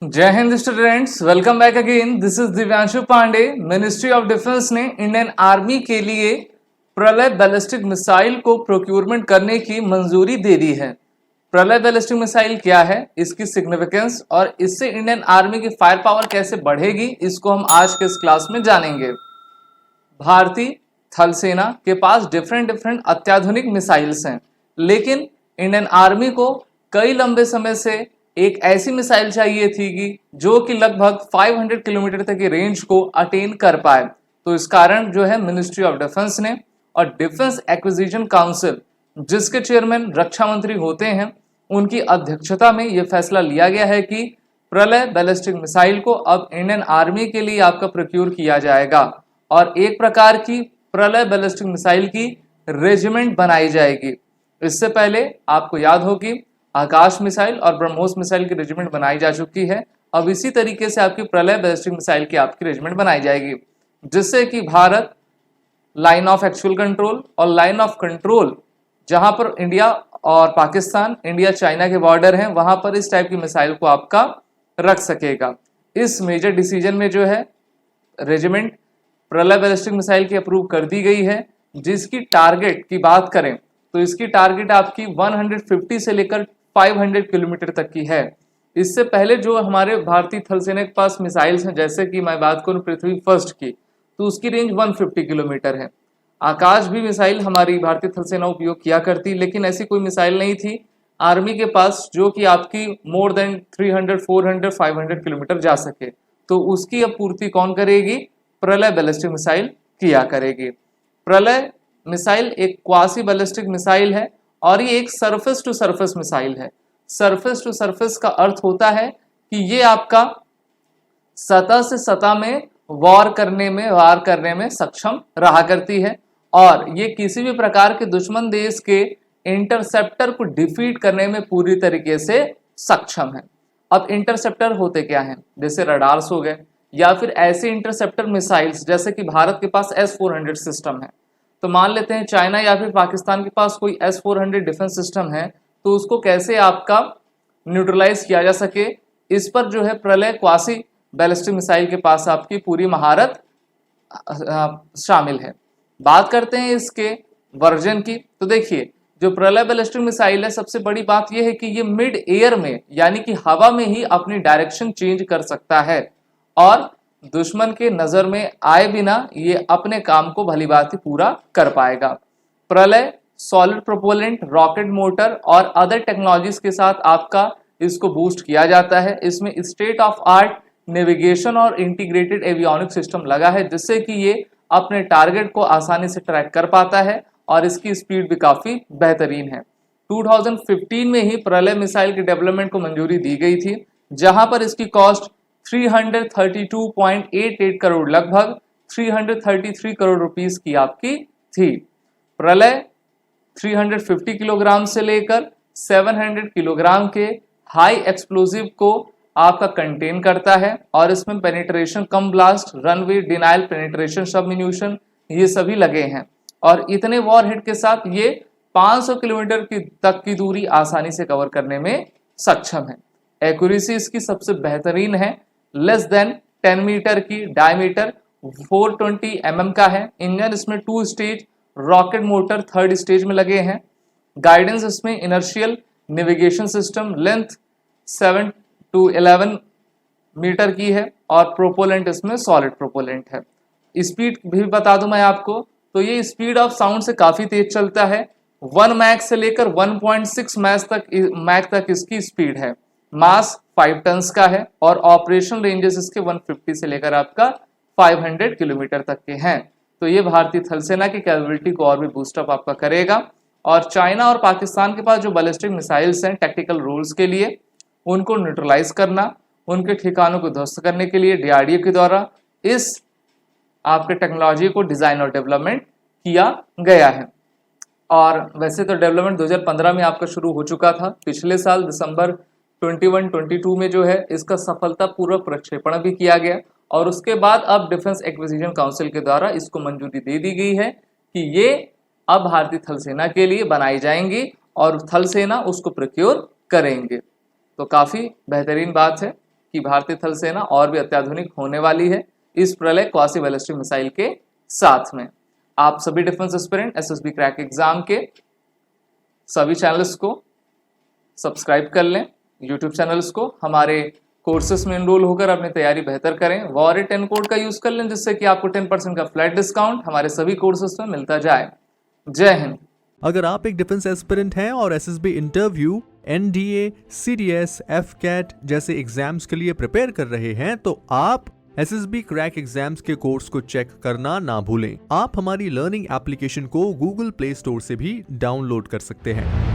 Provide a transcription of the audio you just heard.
जय Hind students, welcome back again. This is Divyanshu Pandey. Ministry of defence ने Indian army के लिए प्रलय बैलिस्टिक मिसाइल को प्रोक्योरमेंट करने की मंजूरी दे दी है। प्रलय बैलिस्टिक मिसाइल क्या है, इसकी सिग्निफिकेंस और इससे इंडियन आर्मी की फायर पावर कैसे बढ़ेगी, इसको हम आज के इस क्लास में जानेंगे। भारतीय थल सेना के पास डिफरेंट अत्याधुनिक मिसाइल्स हैं, लेकिन इंडियन आर्मी को कई लंबे समय से एक ऐसी मिसाइल चाहिए थी कि जो कि लगभग 500 किलोमीटर तक की रेंज को अटेन कर पाए। तो इस कारण जो है मिनिस्ट्री ऑफ डिफेंस ने और डिफेंस एक्विजिशन काउंसिल, जिसके चेयरमैन रक्षा मंत्री होते हैं, उनकी अध्यक्षता में यह फैसला लिया गया है कि प्रलय बैलिस्टिक मिसाइल को अब इंडियन आर्मी के लिए आपका प्रोक्योर किया जाएगा और एक प्रकार की प्रलय बैलिस्टिक मिसाइल की रेजिमेंट बनाई जाएगी। इससे पहले आपको याद हो कि आकाश मिसाइल और ब्रह्मोस मिसाइल की रेजिमेंट बनाई जा चुकी है। अब इसी तरीके से आपकी प्रलय बैलिस्टिक मिसाइल की आपकी रेजिमेंट बनाई जाएगी, जिससे कि Bharat line of actual control और लाइन ऑफ कंट्रोल, जहां पर इंडिया और पाकिस्तान, इंडिया चाइना के बॉर्डर हैं, वहां पर इस टाइप की मिसाइल को आपका रख सकेगा। इस मेजर डिसीजन में जो है रेजिमेंट प्रलय बैलिस्टिक मिसाइल की अप्रूव कर दी गई है, जिसकी टारगेट की बात करें तो इसकी टारगेट आपकी 150 से लेकर 500 किलोमीटर तक की है। इससे पहले जो हमारे भारतीय थल सेना के पास मिसाइल्स हैं, जैसे कि मैं बात करूं पृथ्वी फर्स्ट की, तो उसकी रेंज 150 किलोमीटर है। आकाश भी मिसाइल हमारी भारतीय थल सेना उपयोग किया करती, लेकिन ऐसी कोई मिसाइल नहीं थी आर्मी के पास जो कि आपकी मोर देन 300, 400, 500 किलोमीटर जा सके। तो उसकी अब पूर्ति कौन करेगी? प्रलय बैलिस्टिक मिसाइल किया करेगी। प्रलय मिसाइल एक क्वासी बैलिस्टिक मिसाइल है और ये एक सरफेस टू सरफेस मिसाइल है। सरफेस टू सरफेस का अर्थ होता है कि ये आपका सतह से सतह में वार करने में सक्षम रहा करती है और ये किसी भी प्रकार के दुश्मन देश के इंटरसेप्टर को डिफीट करने में पूरी तरीके से सक्षम है। अब इंटरसेप्टर होते क्या हैं? जैसे रडार्स हो गए या फिर ऐसे इंटरसेप्टर मिसाइल्स, जैसे कि भारत के पास S-400 सिस्टम है। तो मान लेते हैं चाइना या फिर पाकिस्तान के पास कोई S-400 डिफेंस सिस्टम है, तो उसको कैसे आपका न्यूट्रलाइज किया जा सके, इस पर जो है प्रलय क्वासी बैलिस्टिक मिसाइल के पास आपकी पूरी महारत शामिल है। बात करते हैं इसके वर्जन की, तो देखिए जो प्रलय बैलिस्टिक मिसाइल है, सबसे बड़ी बात यह है कि ये मिड एयर में यानी कि हवा में ही अपनी डायरेक्शन चेंज कर सकता है और दुश्मन के नजर में आए बिना ये अपने काम को भली भांति पूरा कर पाएगा। प्रलय सॉलिड प्रोपोलेंट, रॉकेट मोटर और अदर टेक्नोलॉजीज के साथ आपका इसको बूस्ट किया जाता है। इसमें स्टेट ऑफ आर्ट नेविगेशन और इंटीग्रेटेड एवियोनिक सिस्टम लगा है, जिससे कि ये अपने टारगेट को आसानी से ट्रैक कर पाता है और इसकी स्पीड भी काफी बेहतरीन है। 2015 में ही प्रलय मिसाइल के डेवलपमेंट को मंजूरी दी गई थी, जहां पर इसकी कॉस्ट 332.88 करोड़, लगभग 333 करोड़ रुपीस की आपकी थी। प्रलय 350 किलोग्राम से लेकर 700 किलोग्राम के हाई एक्सप्लोजिव को आपका कंटेन करता है और इसमें पेनिट्रेशन कम ब्लास्ट, रनवे डिनाइल, पेनिट्रेशन सबमिन्यूशन, ये सभी लगे हैं और इतने वॉरहेड के साथ ये 500 किलोमीटर तक की दूरी आसानी से कवर करने में सक्षम है। एक्यूरेसी इसकी सबसे बेहतरीन है, लेस देन 10 मीटर की, डायमीटर 420 mm का है। इंजन इसमें 2 stage, rocket motor 3rd stage में लगे हैं। गाइडेंस इसमें inertial navigation system, length 7 to 11 metre की है और प्रोपोलेंट इसमें सॉलिड प्रोपोलेंट है। स्पीड भी बता दूं मैं आपको, तो ये स्पीड ऑफ साउंड से काफी तेज चलता है। 1 मैक से लेकर 1.6 मैक तक इसकी स्पीड है। मास 5 टन्स का है और ऑपरेशन रेंजेस इसके 150 से लेकर आपका 500 किलोमीटर तक के हैं। तो ये भारतीय थल सेना की कैपेबिलिटी को और भी बूस्टअप आपका करेगा और चाइना और पाकिस्तान के पास जो बैलिस्टिक मिसाइल्स हैं टैक्टिकल रोल्स के लिए, उनको न्यूट्रलाइज करना, उनके ठिकानों को ध्वस्त करने के लिए DRDO के द्वारा इस आपके टेक्नोलॉजी को डिजाइन और डेवलपमेंट किया गया है। और वैसे तो डेवलपमेंट 2015 में आपका शुरू हो चुका था। पिछले साल दिसंबर 21-22 में जो है इसका सफलतापूर्वक प्रक्षेपण भी किया गया और उसके बाद अब डिफेंस एक्विजिशन काउंसिल के द्वारा इसको मंजूरी दे दी गई है कि ये अब भारतीय थल सेना के लिए बनाई जाएंगी और थल सेना उसको प्रोक्योर करेंगे। तो काफ़ी बेहतरीन बात है कि भारतीय थल सेना और भी अत्याधुनिक होने वाली है इस प्रलय क्वासी बैलिस्टिक मिसाइल के साथ में। आप सभी defence aspirant SSB crack exam के सभी चैनल्स को सब्सक्राइब कर लें, यूट्यूब चैनल्स को, हमारे कोर्सेस में एनरोल होकर अपनी तैयारी बेहतर करें। वॉरिट 10 कोड का यूज कर लें जिससे कि आपको 10% का फ्लैट डिस्काउंट हमारे सभी कोर्सेस में मिलता जाए। जय हिंद। अगर आप एक डिफेंस एस्पिरेंट हैं और SSB interview, NDA, CDS, AFCAT जैसे एग्जाम्स के लिए प्रिपेयर कर रहे हैं तो आप एसएसबी क्रैक एग्जाम्स के कोर्स को चेक करना ना भूलें। आप हमारी लर्निंग एप्लीकेशन को गूगल प्ले स्टोर से भी डाउनलोड कर सकते हैं।